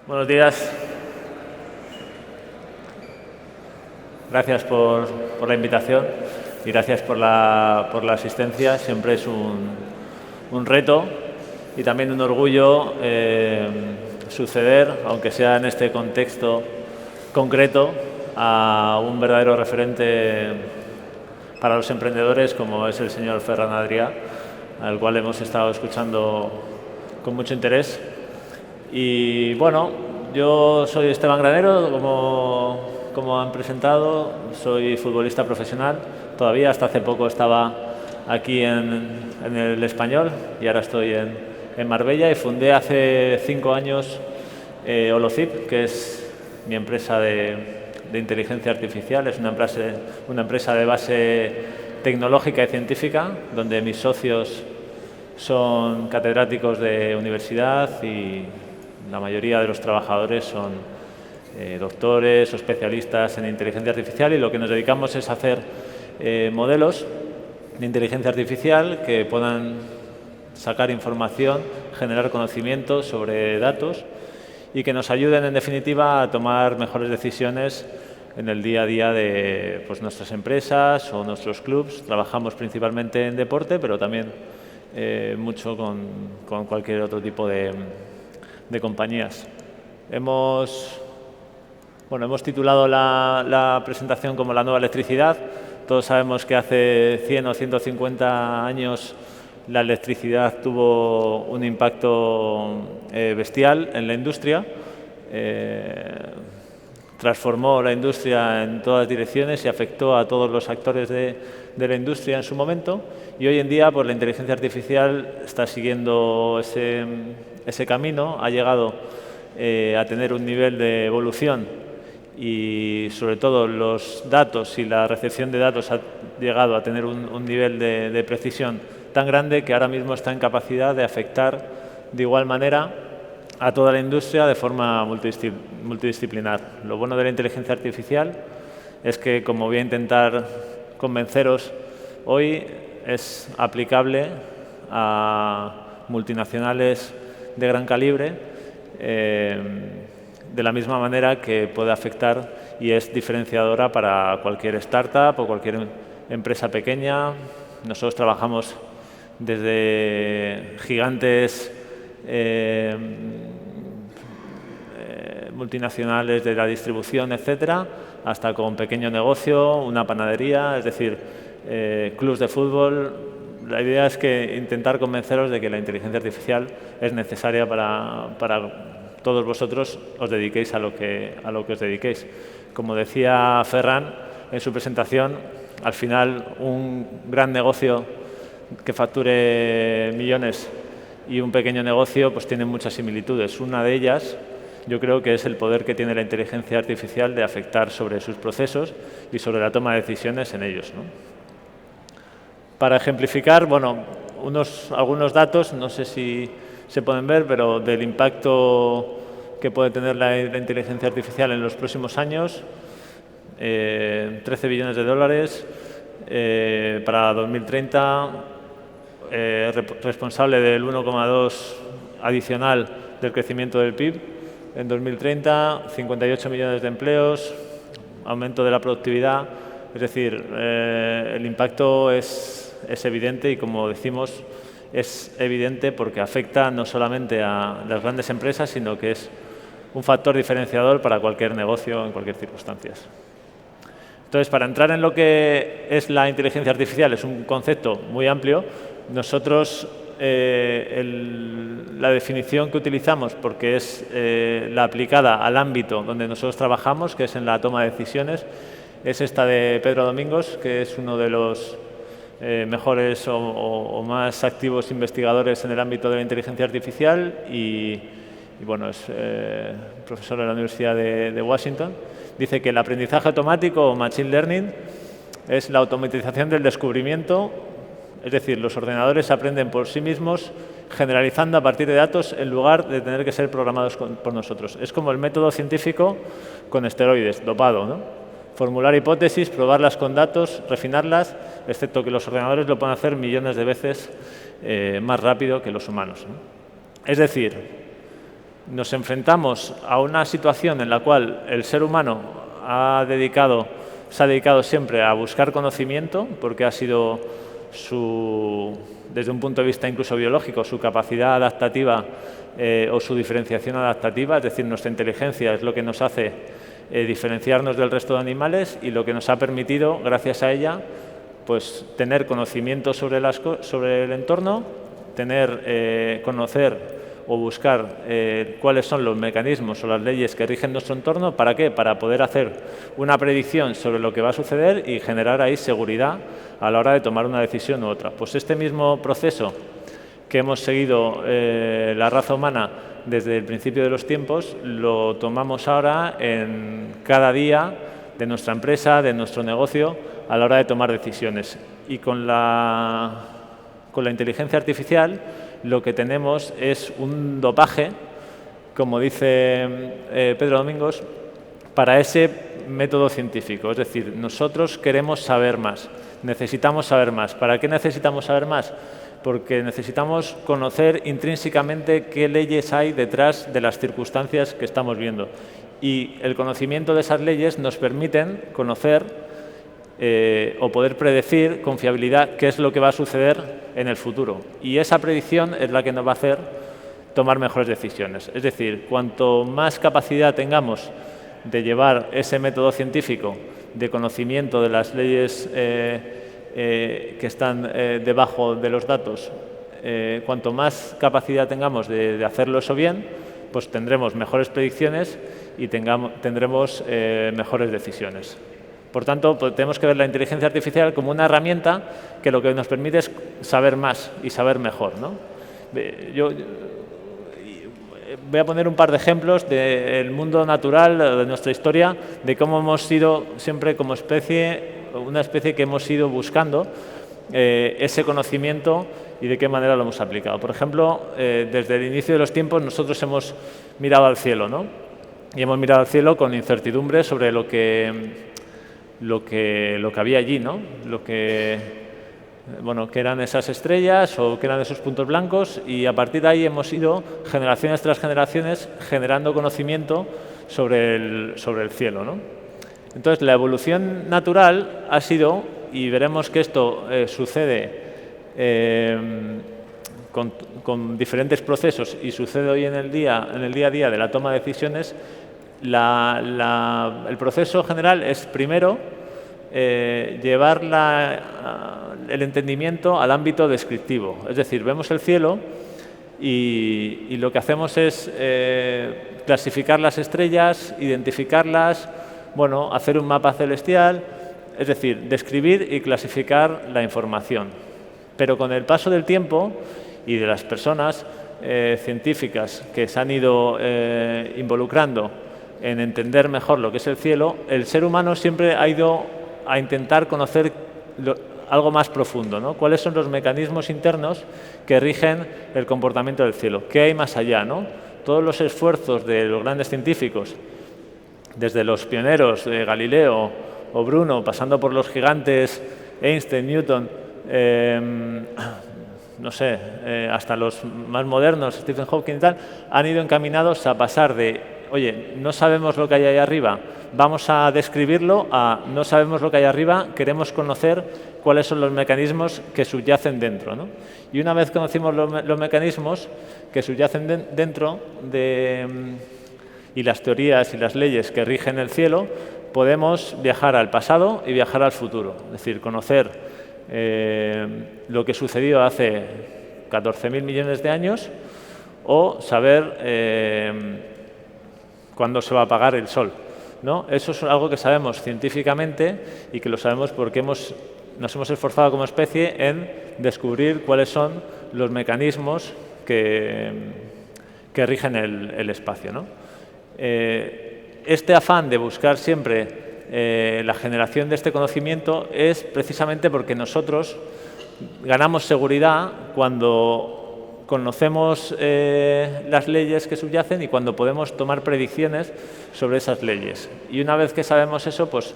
Buenos días. Gracias por la invitación y gracias por la asistencia. Siempre es un reto y también un orgullo suceder, aunque sea en este contexto concreto, a un verdadero referente para los emprendedores como es el señor Ferran Adrià, al cual hemos estado escuchando con mucho interés. Y bueno, yo soy Esteban Granero, como han presentado, soy futbolista profesional. Todavía hasta hace poco estaba aquí en el Español y ahora estoy en Marbella, y fundé hace 5 años Holocip, que es mi empresa de inteligencia artificial. Es una empresa de base tecnológica y científica, donde mis socios son catedráticos de universidad y la mayoría de los trabajadores son doctores o especialistas en inteligencia artificial, y lo que nos dedicamos es hacer modelos de inteligencia artificial que puedan sacar información, generar conocimientos sobre datos y que nos ayuden, en definitiva, a tomar mejores decisiones en el día a día de nuestras empresas o nuestros clubs. Trabajamos principalmente en deporte, pero también mucho con cualquier otro tipo de compañías. Hemos titulado la presentación como La nueva electricidad. Todos sabemos que hace 100 o 150 años la electricidad tuvo un impacto bestial en la industria. Transformó la industria en todas direcciones y afectó a todos los actores de la industria en su momento, y hoy en día la inteligencia artificial está siguiendo ese camino. Ha llegado a tener un nivel de evolución y sobre todo los datos y la recepción de datos ha llegado a tener un nivel de precisión tan grande que ahora mismo está en capacidad de afectar de igual manera a toda la industria de forma multidisciplinar. Lo bueno de la inteligencia artificial es que, como voy a intentar convenceros hoy, es aplicable a multinacionales de gran calibre, de la misma manera que puede afectar y es diferenciadora para cualquier startup o cualquier empresa pequeña. Nosotros trabajamos desde gigantes multinacionales de la distribución, etcétera, hasta con pequeño negocio, una panadería, es decir, clubs de fútbol. La idea es que intentar convenceros de que la inteligencia artificial es necesaria para todos vosotros, os dediquéis a lo que os dediquéis. Como decía Ferran en su presentación, al final un gran negocio que facture millones y un pequeño negocio pues tienen muchas similitudes. Una de ellas, yo creo que es el poder que tiene la inteligencia artificial de afectar sobre sus procesos y sobre la toma de decisiones en ellos, ¿no? Para ejemplificar, algunos datos, no sé si se pueden ver, pero del impacto que puede tener la inteligencia artificial en los próximos años: 13 billones de dólares para 2030, responsable del 1,2 adicional del crecimiento del PIB en 2030, 58 millones de empleos, aumento de la productividad. Es decir, el impacto es evidente y, como decimos, es evidente porque afecta no solamente a las grandes empresas, sino que es un factor diferenciador para cualquier negocio en cualquier circunstancia. Entonces, para entrar en lo que es la inteligencia artificial, es un concepto muy amplio. Nosotros, la definición que utilizamos, porque es la aplicada al ámbito donde nosotros trabajamos, que es en la toma de decisiones, es esta de Pedro Domingos, que es uno de los mejores o más activos investigadores en el ámbito de la inteligencia artificial y es profesor de la Universidad de Washington. Dice que el aprendizaje automático o machine learning es la automatización del descubrimiento, es decir, los ordenadores aprenden por sí mismos generalizando a partir de datos en lugar de tener que ser programados por nosotros. Es como el método científico con esteroides, dopado, ¿no? Formular hipótesis, probarlas con datos, refinarlas, excepto que los ordenadores lo pueden hacer millones de veces más rápido que los humanos, ¿no? Es decir, nos enfrentamos a una situación en la cual el ser humano se ha dedicado siempre a buscar conocimiento, porque ha sido desde un punto de vista incluso biológico, su capacidad adaptativa o su diferenciación adaptativa, es decir, nuestra inteligencia es lo que nos hace diferenciarnos del resto de animales y lo que nos ha permitido, gracias a ella, pues tener conocimiento sobre el entorno, conocer o buscar cuáles son los mecanismos o las leyes que rigen nuestro entorno. ¿Para qué? Para poder hacer una predicción sobre lo que va a suceder y generar ahí seguridad a la hora de tomar una decisión u otra. Pues este mismo proceso que hemos seguido la raza humana desde el principio de los tiempos, lo tomamos ahora en cada día de nuestra empresa, de nuestro negocio, a la hora de tomar decisiones. Y con la inteligencia artificial lo que tenemos es un dopaje, como dice Pedro Domingos, para ese método científico. Es decir, nosotros queremos saber más, necesitamos saber más. ¿Para qué necesitamos saber más? Porque necesitamos conocer intrínsecamente qué leyes hay detrás de las circunstancias que estamos viendo. Y el conocimiento de esas leyes nos permiten conocer o poder predecir con fiabilidad qué es lo que va a suceder en el futuro. Y esa predicción es la que nos va a hacer tomar mejores decisiones. Es decir, cuanto más capacidad tengamos de llevar ese método científico de conocimiento de las leyes que están debajo de los datos, cuanto más capacidad tengamos de hacerlo eso bien, pues tendremos mejores predicciones y tendremos mejores decisiones. Por tanto, tenemos que ver la inteligencia artificial como una herramienta que lo que nos permite es saber más y saber mejor, ¿no? Yo voy a poner un par de ejemplos del mundo natural, de nuestra historia, de cómo hemos sido siempre como especie, una especie que hemos ido buscando ese conocimiento y de qué manera lo hemos aplicado. Por ejemplo, desde el inicio de los tiempos nosotros hemos mirado al cielo, ¿no? Y hemos mirado al cielo con incertidumbre sobre lo que había allí, ¿no? Que eran esas estrellas o que eran esos puntos blancos, y a partir de ahí hemos ido, generaciones tras generaciones, generando conocimiento sobre el cielo, ¿no? Entonces, la evolución natural ha sido, y veremos que esto sucede con diferentes procesos y sucede hoy en el día a día de la toma de decisiones. El proceso general es, primero, llevar el entendimiento al ámbito descriptivo. Es decir, vemos el cielo y lo que hacemos es clasificar las estrellas, identificarlas, hacer un mapa celestial, es decir, describir y clasificar la información. Pero con el paso del tiempo y de las personas científicas que se han ido involucrando en entender mejor lo que es el cielo, el ser humano siempre ha ido a intentar conocer algo más profundo, ¿no? ¿Cuáles son los mecanismos internos que rigen el comportamiento del cielo? ¿Qué hay más allá, ¿no? Todos los esfuerzos de los grandes científicos, desde los pioneros de Galileo o Bruno, pasando por los gigantes Einstein, Newton, hasta los más modernos, Stephen Hawking y tal, han ido encaminados a pasar de, oye, no sabemos lo que hay ahí arriba, vamos a describirlo, a no sabemos lo que hay arriba, queremos conocer cuáles son los mecanismos que subyacen dentro, ¿no? Y una vez conocimos los mecanismos que subyacen dentro y las teorías y las leyes que rigen el cielo, podemos viajar al pasado y viajar al futuro, es decir, conocer lo que sucedió hace 14.000 millones de años o saber cuándo se va a apagar el sol, ¿no? Eso es algo que sabemos científicamente y que lo sabemos porque nos hemos esforzado como especie en descubrir cuáles son los mecanismos que rigen el espacio, ¿no? Este afán de buscar siempre la generación de este conocimiento es precisamente porque nosotros ganamos seguridad cuando conocemos las leyes que subyacen y cuando podemos tomar predicciones sobre esas leyes. Y una vez que sabemos eso, pues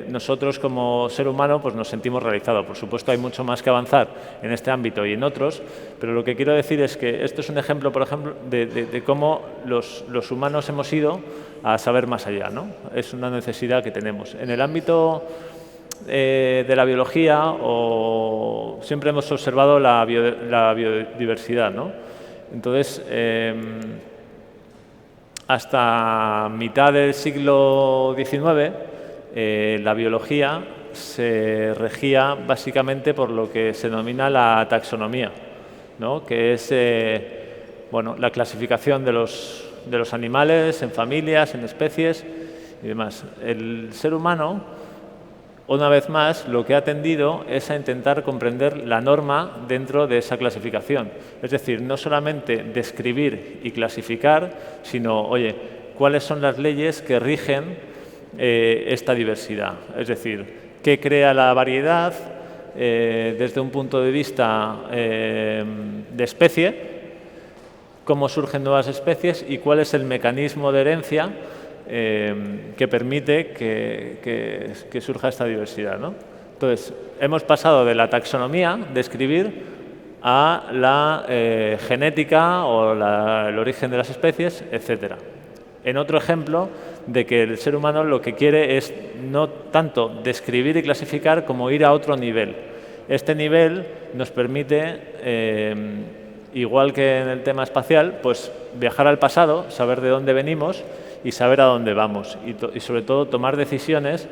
nosotros como ser humano pues nos sentimos realizados. Por supuesto hay mucho más que avanzar en este ámbito y en otros, pero lo que quiero decir es que esto es un ejemplo, por ejemplo, de cómo los humanos hemos ido a saber más allá, ¿no? Es una necesidad que tenemos. En el ámbito de la biología siempre hemos observado la biodiversidad, ¿no? Entonces, hasta mitad del siglo XIX, la biología se regía básicamente por lo que se denomina la taxonomía, ¿no? Que es bueno, la clasificación de los animales en familias, en especies y demás. El ser humano, una vez más, lo que ha tendido es a intentar comprender la norma dentro de esa clasificación. Es decir, no solamente describir y clasificar, sino, oye, ¿cuáles son las leyes que rigen esta diversidad? Es decir, ¿qué crea la variedad desde un punto de vista de especie? ¿Cómo surgen nuevas especies? ¿Y cuál es el mecanismo de herencia que permite que surja esta diversidad, ¿no? Entonces, hemos pasado de la taxonomía, de escribir, a la genética o el origen de las especies, etc. En otro ejemplo de que el ser humano lo que quiere es no tanto describir y clasificar como ir a otro nivel. Este nivel nos permite, igual que en el tema espacial, pues viajar al pasado, saber de dónde venimos y saber a dónde vamos y sobre todo tomar decisiones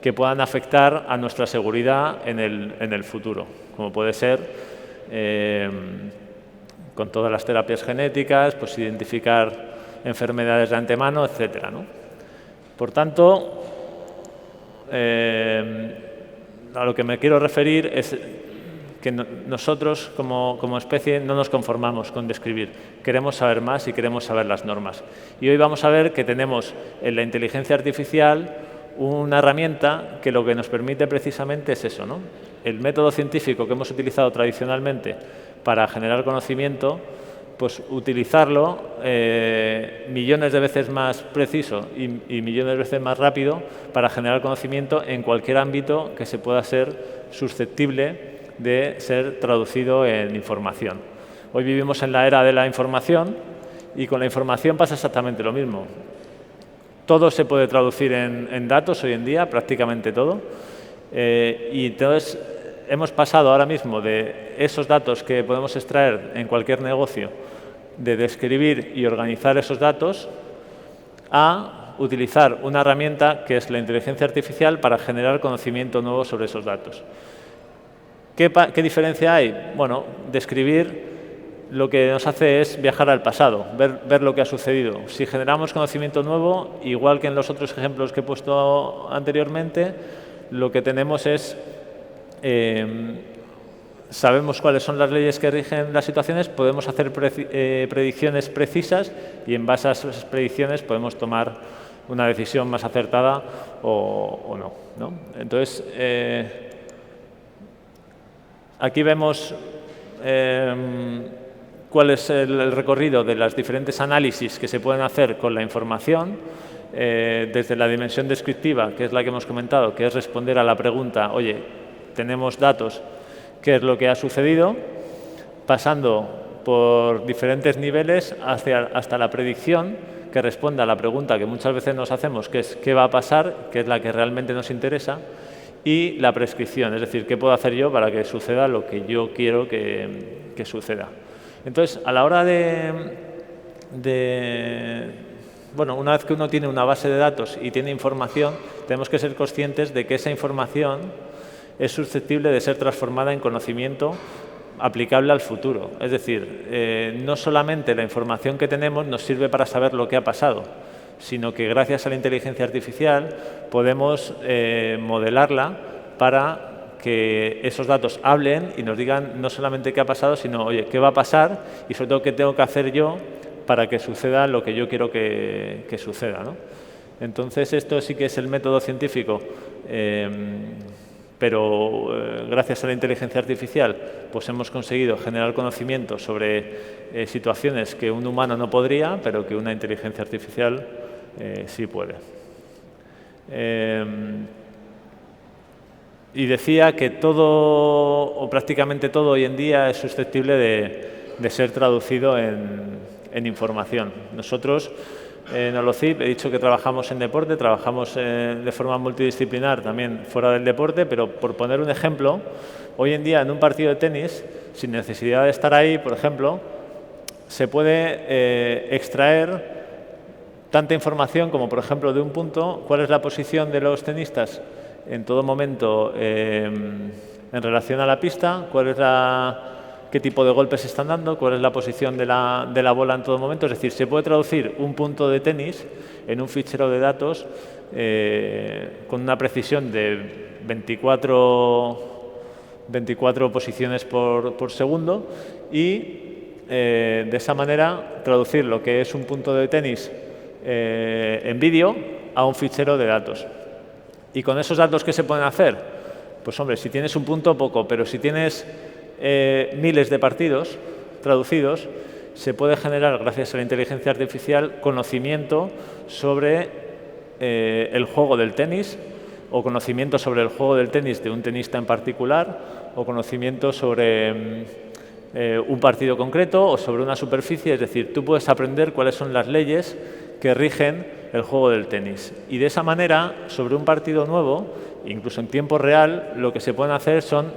que puedan afectar a nuestra seguridad en el futuro, como puede ser con todas las terapias genéticas, pues identificar enfermedades de antemano, etcétera, ¿no? Por tanto, a lo que me quiero referir es que nosotros como especie no nos conformamos con describir, queremos saber más y queremos saber las normas. Y hoy vamos a ver que tenemos en la inteligencia artificial una herramienta que lo que nos permite precisamente es eso, ¿no? El método científico que hemos utilizado tradicionalmente para generar conocimiento, pues utilizarlo millones de veces más preciso y millones de veces más rápido para generar conocimiento en cualquier ámbito que se pueda ser susceptible de ser traducido en información. Hoy vivimos en la era de la información y con la información pasa exactamente lo mismo. Todo se puede traducir en datos hoy en día, prácticamente todo. Y entonces hemos pasado ahora mismo de esos datos que podemos extraer en cualquier negocio, de describir y organizar esos datos, a utilizar una herramienta que es la inteligencia artificial para generar conocimiento nuevo sobre esos datos. ¿Qué diferencia hay? Bueno, describir lo que nos hace es viajar al pasado, ver lo que ha sucedido. Si generamos conocimiento nuevo, igual que en los otros ejemplos que he puesto anteriormente, lo que tenemos es, sabemos cuáles son las leyes que rigen las situaciones, podemos hacer predicciones precisas y en base a esas predicciones podemos tomar una decisión más acertada o no, ¿no? Entonces, aquí vemos cuál es el recorrido de los diferentes análisis que se pueden hacer con la información, desde la dimensión descriptiva, que es la que hemos comentado, que es responder a la pregunta, oye, tenemos datos, ¿qué es lo que ha sucedido? Pasando por diferentes niveles hasta la predicción, que responde a la pregunta que muchas veces nos hacemos, que es ¿qué va a pasar?, que es la que realmente nos interesa, y la prescripción, es decir, ¿qué puedo hacer yo para que suceda lo que yo quiero que suceda? Entonces, a la hora bueno, una vez que uno tiene una base de datos y tiene información, tenemos que ser conscientes de que esa información es susceptible de ser transformada en conocimiento aplicable al futuro. Es decir, no solamente la información que tenemos nos sirve para saber lo que ha pasado, sino que gracias a la inteligencia artificial podemos modelarla para que esos datos hablen y nos digan no solamente qué ha pasado, sino, oye, qué va a pasar y sobre todo qué tengo que hacer yo para que suceda lo que yo quiero que suceda, ¿no? Entonces, esto sí que es el método científico, pero gracias a la inteligencia artificial pues hemos conseguido generar conocimiento sobre situaciones que un humano no podría, pero que una inteligencia artificial sí puede. Y decía que todo, o prácticamente todo hoy en día, es susceptible de ser traducido en información. Nosotros en Holocip he dicho que trabajamos en deporte, trabajamos de forma multidisciplinar también fuera del deporte, pero por poner un ejemplo, hoy en día en un partido de tenis, sin necesidad de estar ahí, por ejemplo, se puede extraer tanta información como, por ejemplo, de un punto, cuál es la posición de los tenistas en todo momento en relación a la pista, qué tipo de golpes se están dando, cuál es la posición de la bola en todo momento. Es decir, se puede traducir un punto de tenis en un fichero de datos con una precisión de 24 posiciones por segundo y de esa manera traducir lo que es un punto de tenis en vídeo a un fichero de datos. ¿Y con esos datos qué se pueden hacer? Pues hombre, si tienes un punto, poco, pero si tienes miles de partidos traducidos, se puede generar, gracias a la inteligencia artificial, conocimiento sobre el juego del tenis, o conocimiento sobre el juego del tenis de un tenista en particular, o conocimiento sobre un partido concreto o sobre una superficie. Es decir, tú puedes aprender cuáles son las leyes que rigen el juego del tenis. Y de esa manera, sobre un partido nuevo, incluso en tiempo real, lo que se pueden hacer son,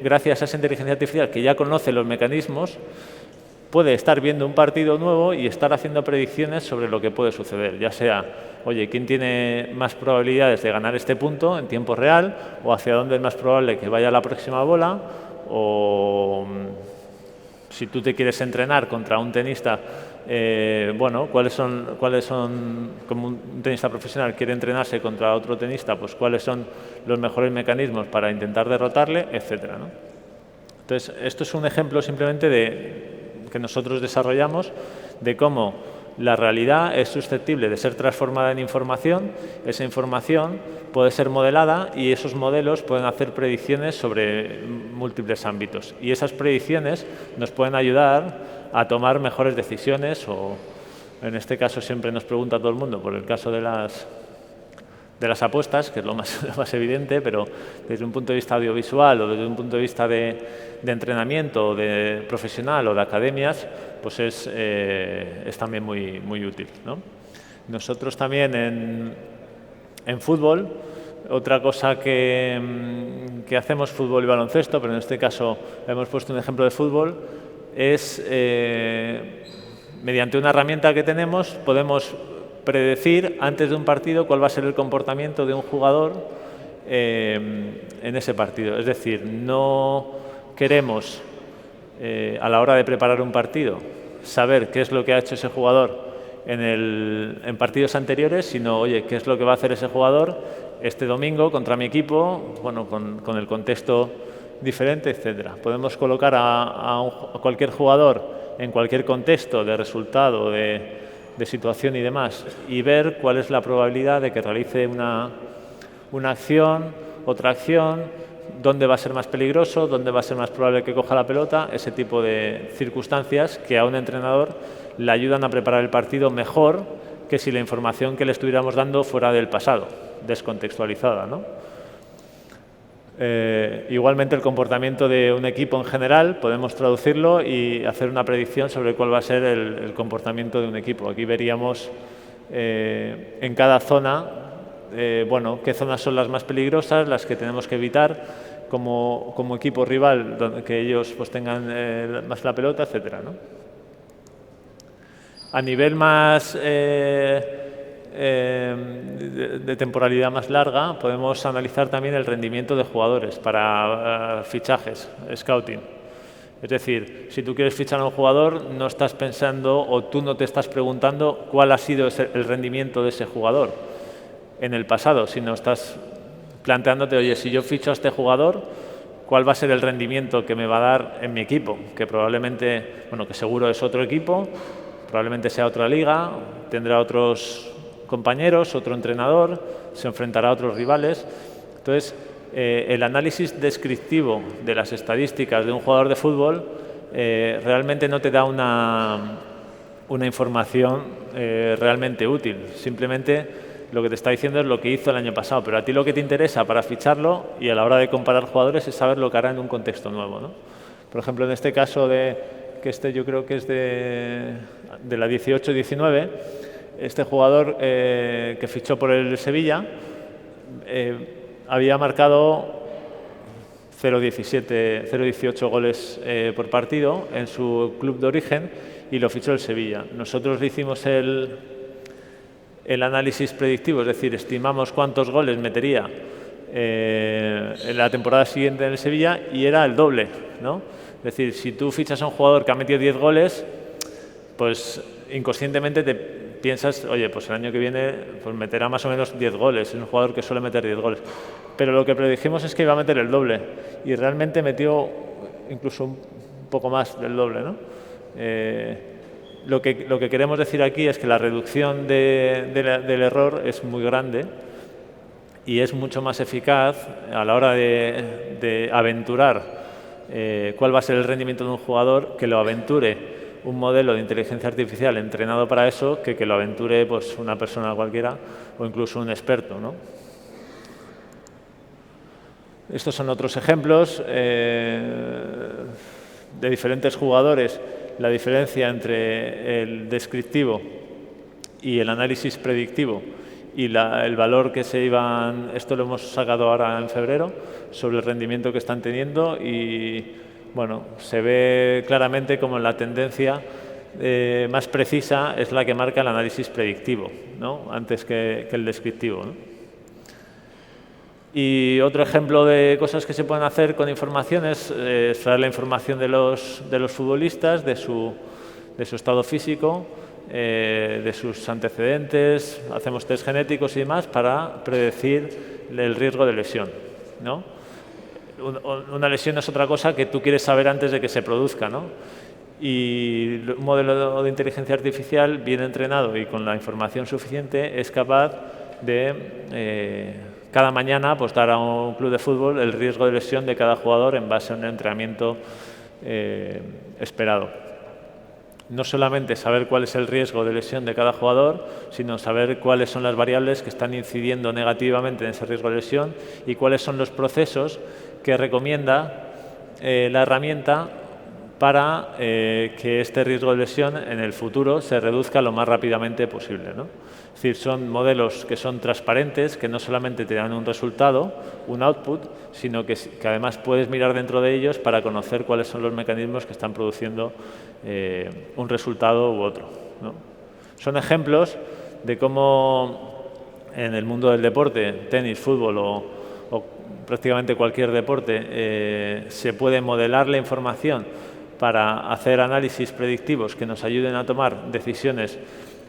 gracias a esa inteligencia artificial que ya conoce los mecanismos, puede estar viendo un partido nuevo y estar haciendo predicciones sobre lo que puede suceder, ya sea, oye, ¿quién tiene más probabilidades de ganar este punto en tiempo real? O hacia dónde es más probable que vaya la próxima bola, o si tú te quieres entrenar contra un tenista, bueno, cuáles son, como un tenista profesional quiere entrenarse contra otro tenista, pues cuáles son los mejores mecanismos para intentar derrotarle, etcétera, ¿no? Entonces, esto es un ejemplo simplemente que nosotros desarrollamos de cómo la realidad es susceptible de ser transformada en información. Esa información puede ser modelada y esos modelos pueden hacer predicciones sobre múltiples ámbitos. Y esas predicciones nos pueden ayudar a tomar mejores decisiones, o en este caso siempre nos pregunta todo el mundo por el caso de las apuestas, que es lo más evidente, pero desde un punto de vista audiovisual o desde un punto de vista de entrenamiento, de profesional o de academias, pues es también muy útil, ¿no? Nosotros también en fútbol, otra cosa que hacemos, fútbol y baloncesto, pero en este caso hemos puesto un ejemplo de fútbol, es mediante una herramienta que tenemos podemos predecir antes de un partido cuál va a ser el comportamiento de un jugador en ese partido. Es decir, no queremos a la hora de preparar un partido saber qué es lo que ha hecho ese jugador en partidos anteriores, sino, oye, qué es lo que va a hacer ese jugador este domingo contra mi equipo, bueno, con el contexto diferente, etcétera. Podemos colocar a cualquier jugador en cualquier contexto de resultado, de situación y demás, y ver cuál es la probabilidad de que realice una acción, otra acción, dónde va a ser más peligroso, dónde va a ser más probable que coja la pelota, ese tipo de circunstancias que a un entrenador le ayudan a preparar el partido mejor que si la información que le estuviéramos dando fuera del pasado, descontextualizada, ¿no? Igualmente el comportamiento de un equipo en general podemos traducirlo y hacer una predicción sobre cuál va a ser el comportamiento de un equipo. Aquí veríamos en cada zona, bueno, qué zonas son las más peligrosas, las que tenemos que evitar como equipo rival, que ellos pues tengan más la pelota, etcétera, ¿no? A nivel más de temporalidad más larga, podemos analizar también el rendimiento de jugadores para fichajes, scouting. Es decir, si tú quieres fichar a un jugador, no estás pensando o tú no te estás preguntando cuál ha sido el rendimiento de ese jugador en el pasado, sino estás planteándote, oye, si yo ficho a este jugador, ¿cuál va a ser el rendimiento que me va a dar en mi equipo? Que probablemente, bueno, que seguro es otro equipo, probablemente sea otra liga, tendrá otros compañeros, otro entrenador, se enfrentará a otros rivales. Entonces, el análisis descriptivo de las estadísticas de un jugador de fútbol realmente no te da una información realmente útil. Simplemente lo que te está diciendo es lo que hizo el año pasado, pero a ti lo que te interesa para ficharlo y a la hora de comparar jugadores es saber lo que hará en un contexto nuevo, ¿no? Por ejemplo, en este caso que yo creo que es de la 18-19, este jugador que fichó por el Sevilla había marcado 0,18 goles por partido en su club de origen y lo fichó el Sevilla. Nosotros le hicimos el análisis predictivo, es decir, estimamos cuántos goles metería en la temporada siguiente en el Sevilla y era el doble, ¿no? Es decir, si tú fichas a un jugador que ha metido 10 goles, pues inconscientemente te piensas, oye, pues el año que viene pues meterá más o menos 10 goles, es un jugador que suele meter 10 goles. Pero lo que predijimos es que iba a meter el doble y realmente metió incluso un poco más del doble, ¿no? Lo que queremos decir aquí es que la reducción del error es muy grande y es mucho más eficaz a la hora de aventurar cuál va a ser el rendimiento de un jugador, que lo aventure un modelo de inteligencia artificial entrenado para eso, que lo aventure pues, una persona cualquiera o incluso un experto, ¿no? Estos son otros ejemplos de diferentes jugadores. La diferencia entre el descriptivo y el análisis predictivo y el valor que se iban, esto lo hemos sacado ahora en febrero, sobre el rendimiento que están teniendo y bueno, se ve claramente como la tendencia más precisa es la que marca el análisis predictivo, ¿no? Antes que el descriptivo, ¿no? Y otro ejemplo de cosas que se pueden hacer con información es extraer la información de los futbolistas, de su estado físico, de sus antecedentes, hacemos test genéticos y demás para predecir el riesgo de lesión, ¿no? Una lesión es otra cosa que tú quieres saber antes de que se produzca, ¿no? Y un modelo de inteligencia artificial bien entrenado y con la información suficiente es capaz de cada mañana pues, dar a un club de fútbol el riesgo de lesión de cada jugador en base a un entrenamiento esperado. No solamente saber cuál es el riesgo de lesión de cada jugador, sino saber cuáles son las variables que están incidiendo negativamente en ese riesgo de lesión y cuáles son los procesos que recomienda la herramienta para que este riesgo de lesión en el futuro se reduzca lo más rápidamente posible, ¿no? Es decir, son modelos que son transparentes, que no solamente te dan un resultado, un output, sino que además puedes mirar dentro de ellos para conocer cuáles son los mecanismos que están produciendo un resultado u otro, ¿no? Son ejemplos de cómo en el mundo del deporte, tenis, fútbol o prácticamente cualquier deporte, se puede modelar la información para hacer análisis predictivos que nos ayuden a tomar decisiones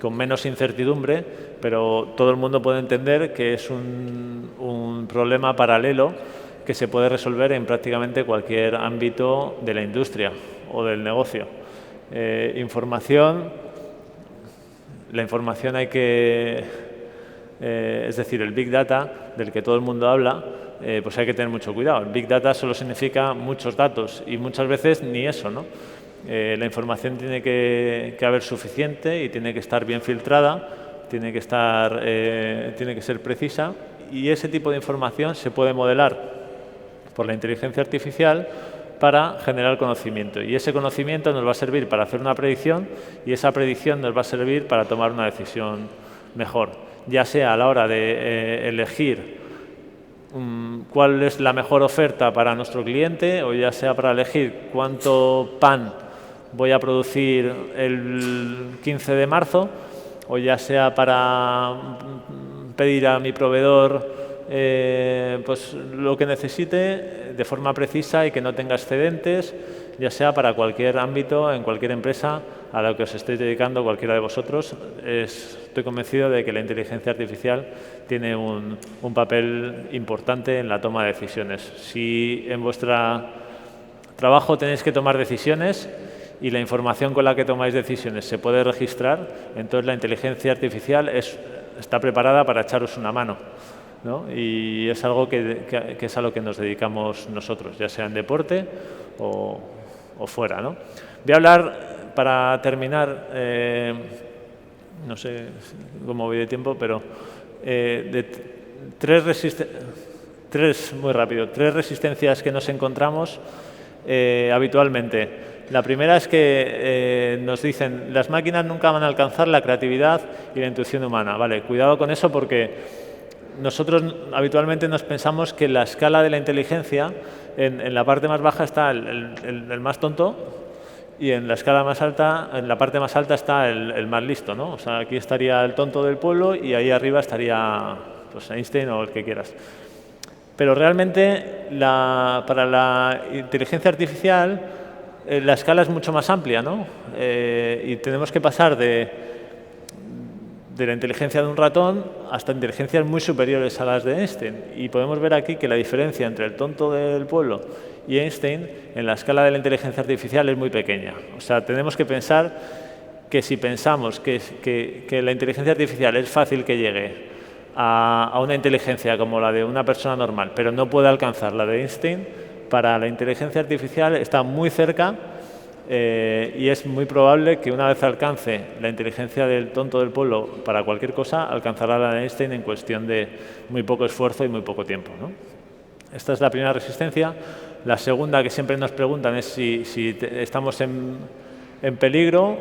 con menos incertidumbre, pero todo el mundo puede entender que es un problema paralelo que se puede resolver en prácticamente cualquier ámbito de la industria o del negocio. La información hay que, es decir, el Big Data, del que todo el mundo habla, pues hay que tener mucho cuidado. El Big Data solo significa muchos datos y muchas veces ni eso, ¿no? La información tiene que haber suficiente y tiene que estar bien filtrada, tiene que ser precisa y ese tipo de información se puede modelar por la inteligencia artificial para generar conocimiento y ese conocimiento nos va a servir para hacer una predicción y esa predicción nos va a servir para tomar una decisión mejor, ya sea a la hora de elegir cuál es la mejor oferta para nuestro cliente o ya sea para elegir cuánto pan voy a producir el 15 de marzo o ya sea para pedir a mi proveedor pues lo que necesite de forma precisa y que no tenga excedentes, ya sea para cualquier ámbito, en cualquier empresa a la que os estéis dedicando cualquiera de vosotros. Estoy convencido de que la inteligencia artificial tiene un papel importante en la toma de decisiones. Si en vuestro trabajo tenéis que tomar decisiones y la información con la que tomáis decisiones se puede registrar, entonces la inteligencia artificial está preparada para echaros una mano, ¿no? Y es algo que es a lo que nos dedicamos nosotros, ya sea en deporte o fuera, ¿no? Voy a hablar, para terminar, no sé cómo voy de tiempo, pero tres resistencias que nos encontramos habitualmente. La primera es que nos dicen las máquinas nunca van a alcanzar la creatividad y la intuición humana. Vale, cuidado con eso porque nosotros habitualmente nos pensamos que la escala de la inteligencia, en la parte más baja está el más tonto y en la escala más alta, en la parte más alta está el más listo, ¿no? O sea, aquí estaría el tonto del pueblo y ahí arriba estaría pues, Einstein o el que quieras. Pero realmente para la inteligencia artificial la escala es mucho más amplia, ¿no? Y tenemos que pasar de la inteligencia de un ratón hasta inteligencias muy superiores a las de Einstein. Y podemos ver aquí que la diferencia entre el tonto del pueblo y Einstein en la escala de la inteligencia artificial es muy pequeña. O sea, tenemos que pensar que si pensamos que la inteligencia artificial es fácil que llegue a una inteligencia como la de una persona normal, pero no puede alcanzar la de Einstein, para la inteligencia artificial está muy cerca y es muy probable que una vez alcance la inteligencia del tonto del pueblo para cualquier cosa, alcanzará la de Einstein en cuestión de muy poco esfuerzo y muy poco tiempo, ¿no? Esta es la primera resistencia. La segunda que siempre nos preguntan es si estamos en peligro.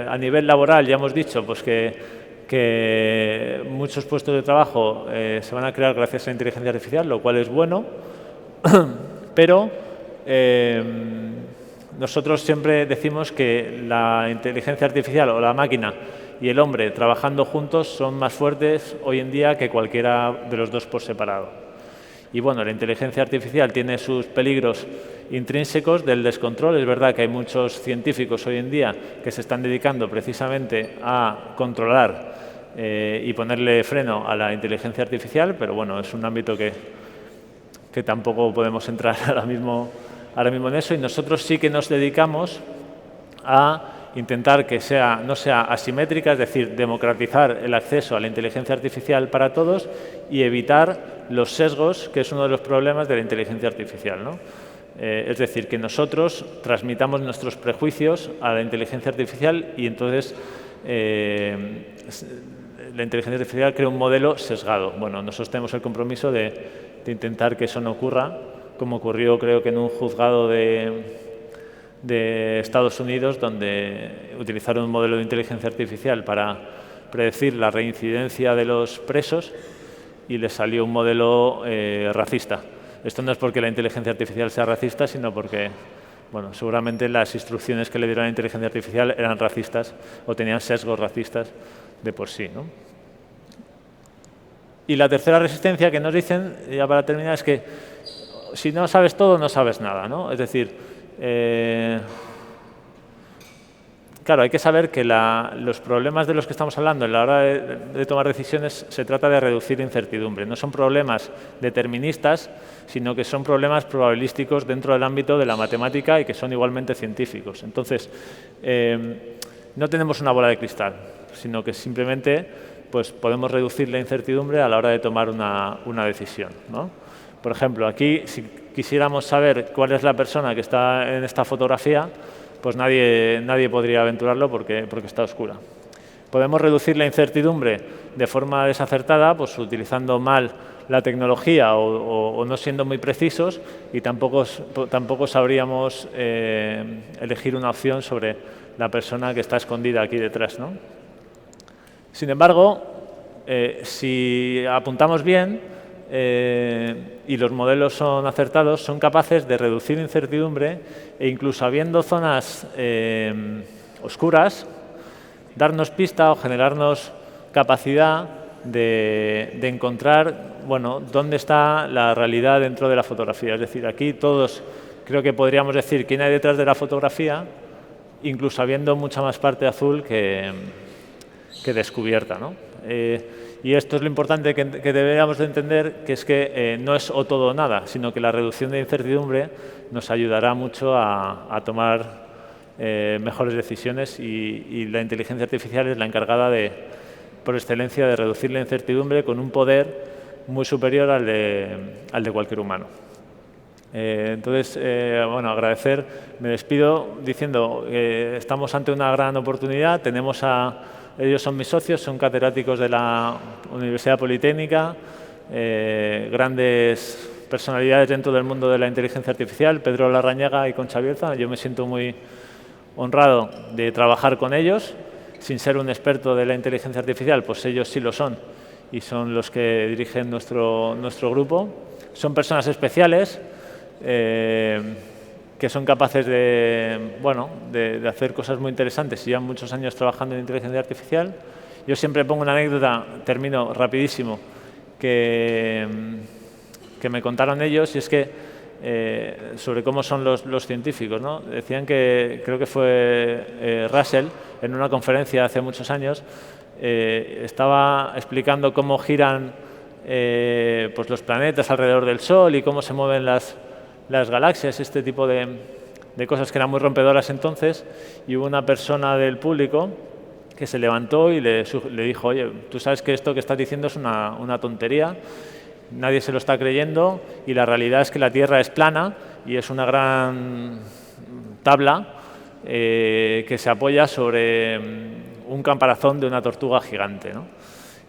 A nivel laboral ya hemos dicho pues, que muchos puestos de trabajo se van a crear gracias a la inteligencia artificial, lo cual es bueno. Pero nosotros siempre decimos que la inteligencia artificial o la máquina y el hombre trabajando juntos son más fuertes hoy en día que cualquiera de los dos por separado. Y bueno, la inteligencia artificial tiene sus peligros intrínsecos del descontrol. Es verdad que hay muchos científicos hoy en día que se están dedicando precisamente a controlar y ponerle freno a la inteligencia artificial, pero bueno, es un ámbito que tampoco podemos entrar ahora mismo en eso, y nosotros sí que nos dedicamos a intentar que no sea asimétrica, es decir, democratizar el acceso a la inteligencia artificial para todos y evitar los sesgos, que es uno de los problemas de la inteligencia artificial, ¿no? Es decir, que nosotros transmitamos nuestros prejuicios a la inteligencia artificial y entonces la inteligencia artificial crea un modelo sesgado. Bueno, nosotros tenemos el compromiso de intentar que eso no ocurra, como ocurrió creo que en un juzgado de Estados Unidos, donde utilizaron un modelo de inteligencia artificial para predecir la reincidencia de los presos y les salió un modelo racista. Esto no es porque la inteligencia artificial sea racista, sino porque bueno, seguramente las instrucciones que le dieron a la inteligencia artificial eran racistas o tenían sesgos racistas de por sí, ¿no? Y la tercera resistencia que nos dicen, ya para terminar, es que si no sabes todo, no sabes nada, ¿no? Es decir, claro, hay que saber que los problemas de los que estamos hablando a la hora de tomar decisiones se trata de reducir incertidumbre. No son problemas deterministas, sino que son problemas probabilísticos dentro del ámbito de la matemática y que son igualmente científicos. Entonces, no tenemos una bola de cristal, sino que simplemente pues podemos reducir la incertidumbre a la hora de tomar una decisión, ¿no? Por ejemplo, aquí, si quisiéramos saber cuál es la persona que está en esta fotografía, pues nadie podría aventurarlo porque está oscura. Podemos reducir la incertidumbre de forma desacertada, pues utilizando mal la tecnología o no siendo muy precisos, y tampoco sabríamos elegir una opción sobre la persona que está escondida aquí detrás, ¿no? Sin embargo, si apuntamos bien y los modelos son acertados, son capaces de reducir incertidumbre e incluso habiendo zonas oscuras, darnos pista o generarnos capacidad de encontrar, bueno, dónde está la realidad dentro de la fotografía. Es decir, aquí todos creo que podríamos decir quién hay detrás de la fotografía, incluso habiendo mucha más parte azul que descubierta, ¿no? Y esto es lo importante que deberíamos de entender, que es que no es o todo o nada, sino que la reducción de incertidumbre nos ayudará mucho a tomar mejores decisiones y la inteligencia artificial es la encargada por excelencia de reducir la incertidumbre con un poder muy superior al de cualquier humano. Entonces, bueno, agradecer, me despido diciendo que estamos ante una gran oportunidad, tenemos a Ellos son mis socios, son catedráticos de la Universidad Politécnica, grandes personalidades dentro del mundo de la inteligencia artificial, Pedro Larrañaga y Concha Bierza. Yo me siento muy honrado de trabajar con ellos. Sin ser un experto de la inteligencia artificial, pues ellos sí lo son y son los que dirigen nuestro grupo. Son personas especiales que son capaces de hacer cosas muy interesantes y llevan muchos años trabajando en inteligencia artificial. Yo siempre pongo una anécdota, termino rapidísimo, que me contaron ellos, y es que sobre cómo son los científicos, ¿no? Decían que, creo que fue Russell, en una conferencia hace muchos años, estaba explicando cómo giran pues los planetas alrededor del Sol y cómo se mueven las galaxias, este tipo de cosas que eran muy rompedoras entonces, y hubo una persona del público que se levantó y le dijo: oye, tú sabes que esto que estás diciendo es una tontería, nadie se lo está creyendo y la realidad es que la Tierra es plana y es una gran tabla que se apoya sobre un caparazón de una tortuga gigante, ¿no?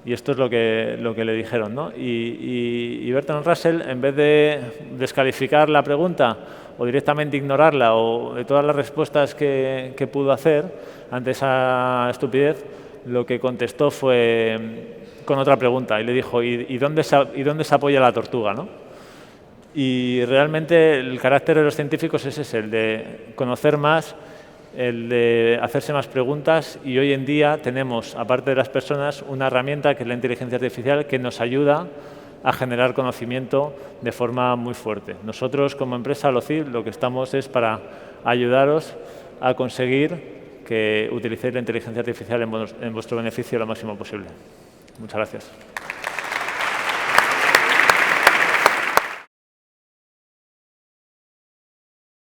Y esto es lo que le dijeron, ¿no? Y Bertrand Russell, en vez de descalificar la pregunta o directamente ignorarla, o de todas las respuestas que pudo hacer ante esa estupidez, lo que contestó fue con otra pregunta y le dijo: ¿y dónde se apoya la tortuga, ¿no? Y realmente el carácter de los científicos es ese, el de conocer más, el de hacerse más preguntas, y hoy en día tenemos, aparte de las personas, una herramienta que es la inteligencia artificial, que nos ayuda a generar conocimiento de forma muy fuerte. Nosotros, como empresa LOCIL, lo que estamos es para ayudaros a conseguir que utilicéis la inteligencia artificial en vuestro beneficio lo máximo posible. Muchas gracias.